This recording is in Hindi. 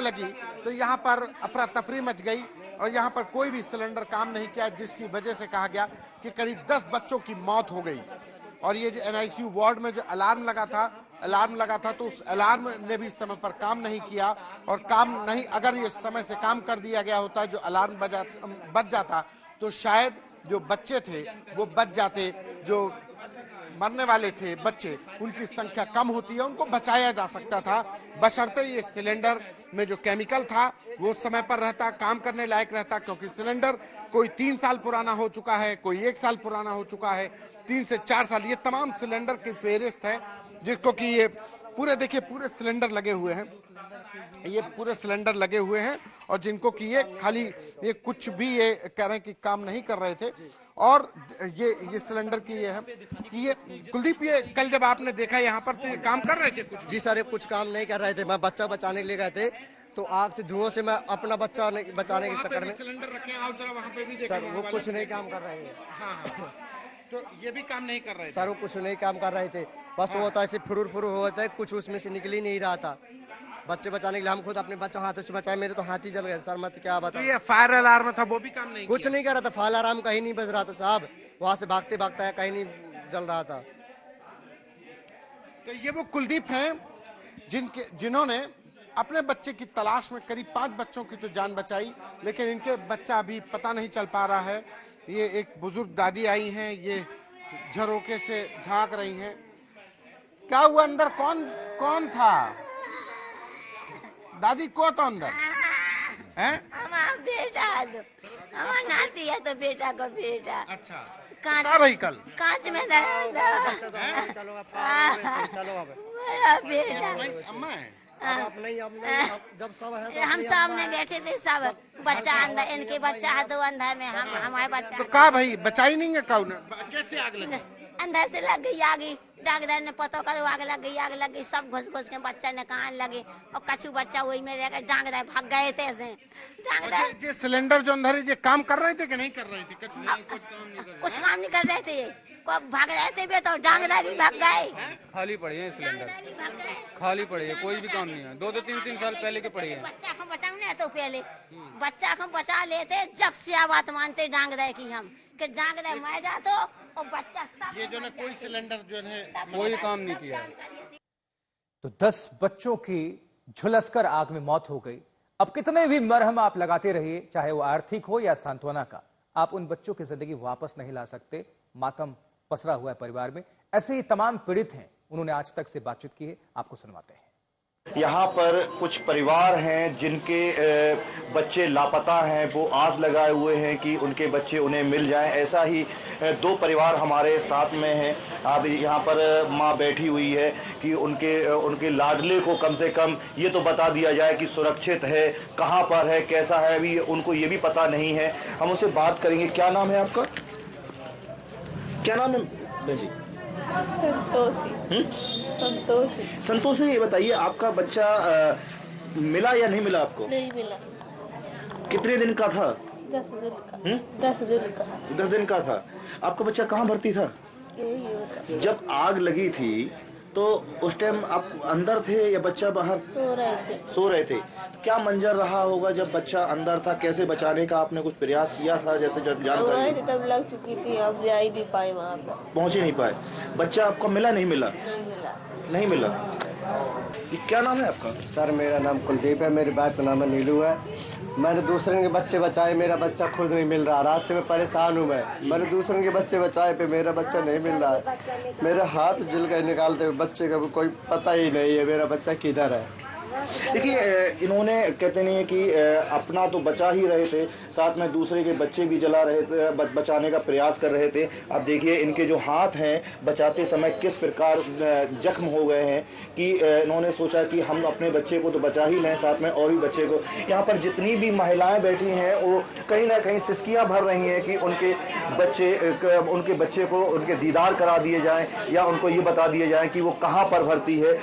लगी तो यहाँ पर अफरा तफरी मच गई और यहाँ पर कोई भी सिलेंडर काम नहीं किया, जिसकी वजह से कहा गया कि करीब 10 बच्चों की मौत हो गई। और ये जो एनआईसीयू वार्ड में जो अलार्म लगा था तो उस अलार्म ने भी समय पर काम नहीं किया। और काम नहीं, अगर ये समय से काम कर दिया गया होता, जो अलार्म बज जाता तो शायद जो बच्चे थे वो बच जाते, जो मरने वाले थे बच्चे उनकी संख्या कम होती है, उनको बचाया जा सकता था, बशर्ते ये सिलेंडर में जो केमिकल था वो समय पर रहता, काम करने लायक रहता। क्योंकि सिलेंडर कोई 3 साल पुराना हो चुका है, कोई 1 साल पुराना हो चुका है, 3 से 4 साल, ये तमाम सिलेंडर की फेहरिस्त है, जिसको कि ये पूरे देखिए पूरे सिलेंडर लगे हुए हैं, ये पूरे सिलेंडर लगे हुए हैं और जिनको कि ये खाली ये कुछ भी ये कह रहे हैं कि काम नहीं कर रहे थे। और ये सिलेंडर की ये है कि ये कुलदीप, ये कल जब आपने देखा यहाँ पर तो ये काम कर रहे थे कुछ? जी सर, ये कुछ काम नहीं कर रहे थे। मैं बच्चा बचाने के लिए गए थे तो आग से धुआं से मैं अपना बच्चा बचाने के चक्कर में सिलेंडर रखे हैं, और जरा वहाँ पे भी सर वो कुछ नहीं काम कर रहे हैं। हाँ, तो ये भी काम नहीं कर रहे थे सर, वो कुछ नहीं काम कर रहे थे, बस तो होता ऐसे फुरूर होता है, कुछ उसमें से निकल ही नहीं रहा था। बच्चे बचाने के लिए हम खुद अपने बच्चों हाथों से बचाए, मेरे तो हाथ ही जल गए सर, मैं तो क्या बताऊं। तो ये फायर अलार्म था वो भी काम नहीं कुछ नहीं कर रहा था, फायर अलार्म कहीं नहीं बज रहा था साहब, वहाँ से भागते भागता कहीं नहीं जल रहा था। तो ये वो कुलदीप हैं जिन्होंने अपने बच्चे की तलाश में करीब 5 बच्चों की तो जान बचाई, लेकिन इनके बच्चा अभी पता नहीं चल पा रहा है। ये एक बुजुर्ग दादी आई हैं, ये झरोके से झांक रही हैं। क्या हुआ अंदर? कौन था दादी? को तो अंदर है? हमारा बेटा दो, हमारा नाती है तो बेटा को बेटा। अच्छा, कांच भाई कल कांच में चलो मेरा बेटा अम्मा है। जब सब है तो हम सामने बैठे थे, सब बच्चा अंदर, इनके बच्चा है तो अंदर में, हम हमारे बच्चा तो कहा भाई बचाई नहीं है? कौन कैसे आग लगी? अंदर से लग गई आगे, डॉक्टर ने पता करो आग लग गई, सब घुस के बच्चा ने कहा लगे और कछु बच्चा वही में रह गए, डांगदार भाग गए थे ऐसे। डांगदार ये सिलेंडर जो अंदर है ये काम कर रहे थे कि नहीं कर रहे थे? कुछ काम नहीं कर रहे थे, भाग रहे थे भी तो डांगदार भी भाग गए। खाली पड़े हैं सिलेंडर, खाली पड़े हैं, कोई भी काम नहीं है। 2-3 साल पहले के पड़े हैं। बच्चा को बचाने तो पहले बच्चा को बचा लेते, जब से बात मानते डांगदार की हम कि डांगदार मर जातो और बच्चा सब। ये जो है कोई सिलेंडर जो है कोई काम नहीं किया। तो 10 बच्चों की झुलसकर आग में मौत हो गई। अब कितने भी मरहम आप लगाते रहिए, चाहे वो आर्थिक हो या सांत्वना का, आप उन बच्चों की जिंदगी वापस नहीं ला सकते। मातम पसरा हुआ है परिवार में। ऐसे ही तमाम पीड़ित हैं, उन्होंने आज तक से बातचीत की है, आपको सुनवाते हैं। यहाँ पर कुछ परिवार हैं जिनके बच्चे लापता हैं, वो आस लगाए हुए हैं कि उनके बच्चे उन्हें मिल जाएं। ऐसा ही 2 परिवार हमारे साथ में हैं। अब यहाँ पर माँ बैठी हुई है कि उनके लाडले को कम से कम ये तो बता दिया जाए कि सुरक्षित है, कहाँ पर है, कैसा है, अभी उनको ये भी पता नहीं है। हम उससे बात करेंगे। क्या नाम है आपका? क्या नाम है जी? संतोषी, ये बताइए आपका बच्चा मिला या नहीं मिला आपको? नहीं मिला। कितने दिन का था? 10 दिन का। 10 दिन का। 10 दिन का था। आपका बच्चा कहाँ भर्ती था? यही होता। जब आग लगी थी तो उस टाइम आप अंदर थे या बच्चा बाहर? सो रहे थे। क्या मंजर रहा होगा जब बच्चा अंदर था? कैसे बचाने का आपने कुछ प्रयास किया था? जैसे जानकारी तब लग चुकी थी, अब जा ही नहीं पाए, वहाँ पर पहुँच ही नहीं पाए। बच्चा आपको मिला? नहीं मिला। नहीं मिला। क्या नाम है आपका? सर मेरा नाम कुलदीप है, मेरी बात का नाम नीलू है। मैंने दूसरे के बच्चे बचाए, मेरा बच्चा खुद नहीं मिल रहा। रात से मैं परेशान हूँ। मैंने दूसरों के बच्चे बचाए पे मेरा बच्चा नहीं मिल रहा है। मेरे हाथ जिल कर निकालते हुए बच्चे का कोई पता ही नहीं है मेरा बच्चा किधर है। देखिए, इन्होंने कहते नहीं है कि अपना तो बचा ही रहे थे, साथ में दूसरे के बच्चे भी जला रहे थे, बचाने का प्रयास कर रहे थे। अब देखिए इनके जो हाथ हैं बचाते समय किस प्रकार जख्म हो गए हैं कि इन्होंने सोचा कि हम अपने बच्चे को तो बचा ही लें, साथ में और भी बच्चे को। यहाँ पर जितनी भी महिलाएं बैठी हैं वो कहीं ना कहीं सिसकियां भर रही हैं कि उनके बच्चे को उनके दीदार करा दिए जाएं या उनको ये बता दिए जाए कि वो कहाँ पर भर्ती है।